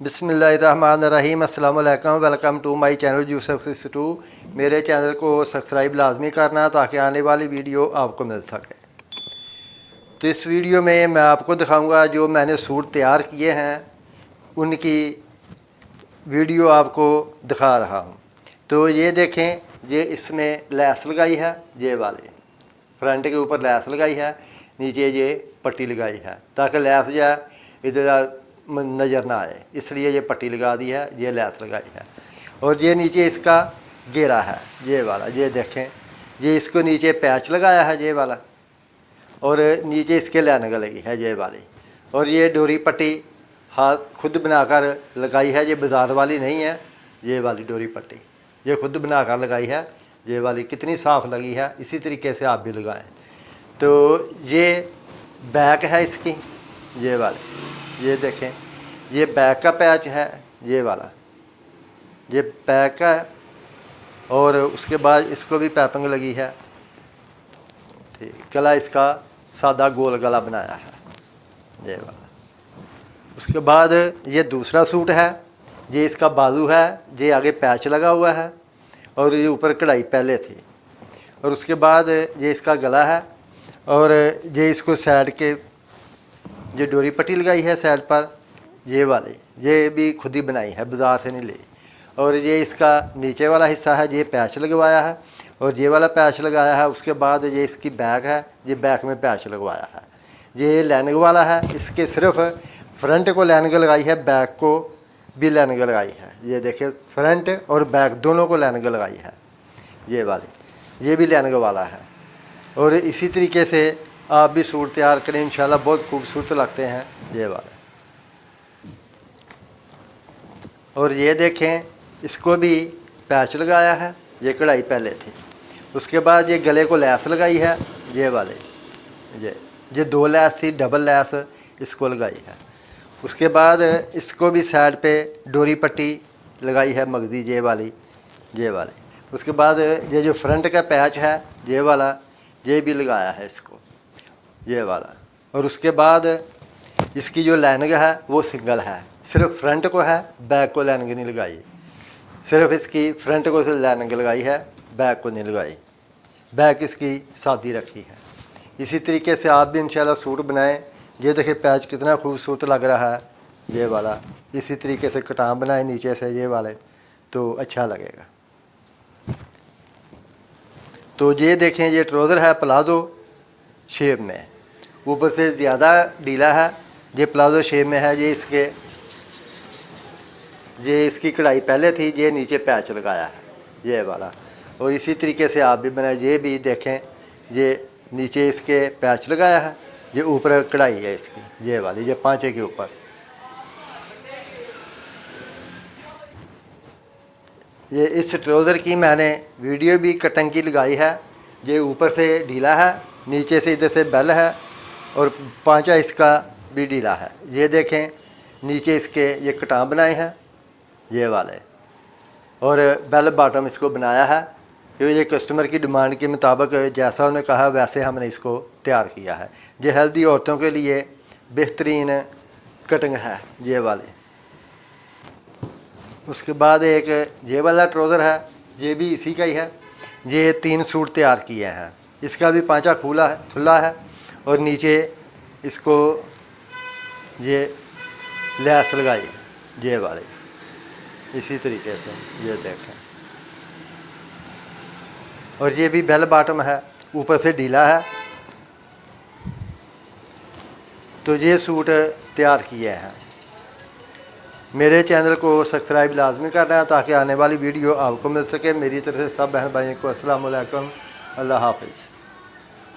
बिस्मिल्लाहिर्रहमानिर्रहीम अस्सलाम वालेकुम। Welcome to my channel Yusuf 62। मेरे चैनल को सब्सक्राइब लाजमी करना ताकि आने वाली वीडियो आपको मिल सके। तो इस वीडियो में मैं आपको दिखाऊंगा जो मैंने सूट तैयार किए हैं उनकी वीडियो आपको दिखा रहा हूं। तो ये देखें, ये इसमें लैस लगाई है, ये वाले फ्रंट के ऊपर लैस लगाई है, नीचे ये पट्टी लगाई है ताकि लैस जो है इधर नज़र ना आए, इसलिए ये पट्टी लगा दी है, ये लैस लगाई है। और ये नीचे इसका घेरा है, ये वाला, ये देखें, ये इसको नीचे पैच लगाया है ये वाला, और नीचे इसके लाइनिंग लगी है ये वाली। और ये डोरी पट्टी हाथ खुद बनाकर लगाई है, ये बाज़ार वाली नहीं है, ये वाली डोरी पट्टी ये खुद बनाकर लगाई है, ये वाली कितनी साफ़ लगी है। इसी तरीके से आप भी लगाएं। तो ये बैक है इसकी, ये वाली, ये देखें, ये बैक का पैच है, ये वाला, ये बैक का है। और उसके बाद इसको भी पैपिंग लगी है, ठीक। गला इसका सादा गोल गला बनाया है, ये वाला। उसके बाद ये दूसरा सूट है, ये इसका बाजू है, ये आगे पैच लगा हुआ है और ये ऊपर कढ़ाई पहले थी। और उसके बाद ये इसका गला है और ये इसको साइड के ये डोरी पट्टी लगाई है साइड पर, ये वाली, ये भी खुद ही बनाई है, बाज़ार से नहीं ली। और ये इसका नीचे वाला हिस्सा है, ये पैच लगवाया है और ये वाला पैच लगाया है। उसके बाद ये इसकी बैक है, ये बैक में पैच लगवाया है। ये लाइनिंग वाला है, इसके सिर्फ फ्रंट को लाइनिंग लगाई है, बैक को भी लाइनिंग लगाई है। ये देखिए, फ्रंट और बैक दोनों को लाइनिंग लगाई है, ये वाली, ये भी लाइनिंग वाला है। और इसी तरीके से आप भी सूट तैयार करें, इंशाल्लाह बहुत खूबसूरत लगते हैं ये वाले। और ये देखें, इसको भी पैच लगाया है, ये कढ़ाई पहले थी। उसके बाद ये गले को लैस लगाई है, ये वाले, ये दो लैस थी, डबल लैस इसको लगाई है। उसके बाद इसको भी साइड पे डोरी पट्टी लगाई है, मगजी, ये वाली, ये वाले। उसके बाद ये जो फ्रंट का पैच है ये वाला, ये भी लगाया है इसको, ये वाला। और उसके बाद इसकी जो लाइनिंग है वो सिंगल है, सिर्फ फ्रंट को है, बैक को लाइनिंग नहीं लगाई। सिर्फ इसकी फ्रंट को लाइनिंग लगाई है, बैक को नहीं लगाई, बैक इसकी सादी रखी है। इसी तरीके से आप भी इंशाल्लाह सूट बनाएं। ये देखिए पैच कितना खूबसूरत लग रहा है, ये वाला। इसी तरीके से कटान बनाए नीचे से, ये वाले, तो अच्छा लगेगा। तो ये देखें, ये ट्राउज़र है प्लाजो शेप में, ऊपर से ज़्यादा ढीला है, ये प्लाजो शेप में है। ये इसकी कढ़ाई पहले थी, ये नीचे पैच लगाया है, ये वाला। और इसी तरीके से आप भी बनाए। ये भी देखें, ये नीचे इसके पैच लगाया है, ये ऊपर कढ़ाई है इसकी, ये वाली, ये पांचे के ऊपर। ये इस ट्राउज़र की मैंने वीडियो भी कटिंग की लगाई है। ये ऊपर से ढीला है, नीचे से इधर से बेल है और पांचा इसका भी ढीला है। ये देखें, नीचे इसके ये कटान बनाए हैं, ये वाले, और बेल बॉटम इसको बनाया है। क्योंकि ये कस्टमर की डिमांड के मुताबिक जैसा उन्होंने कहा वैसे हमने इसको तैयार किया है। ये हेल्दी औरतों के लिए बेहतरीन कटिंग है, ये वाले। उसके बाद एक ये वाला ट्राउज़र है, ये भी इसी का ही है। ये 3 सूट तैयार किए हैं, इसका भी पांचा खुला है और नीचे इसको ये लैस लगाई, ये वाले, इसी तरीके से, ये देखें। और ये भी बेल बॉटम है, ऊपर से ढीला है। तो ये सूट तैयार किए हैं। मेरे चैनल को सब्सक्राइब लाजमी करना है ताकि आने वाली वीडियो आपको मिल सके। मेरी तरफ से सब बहन भाइयों को अस्सलाम वालेकुम, अल्लाह हाफ़िज़।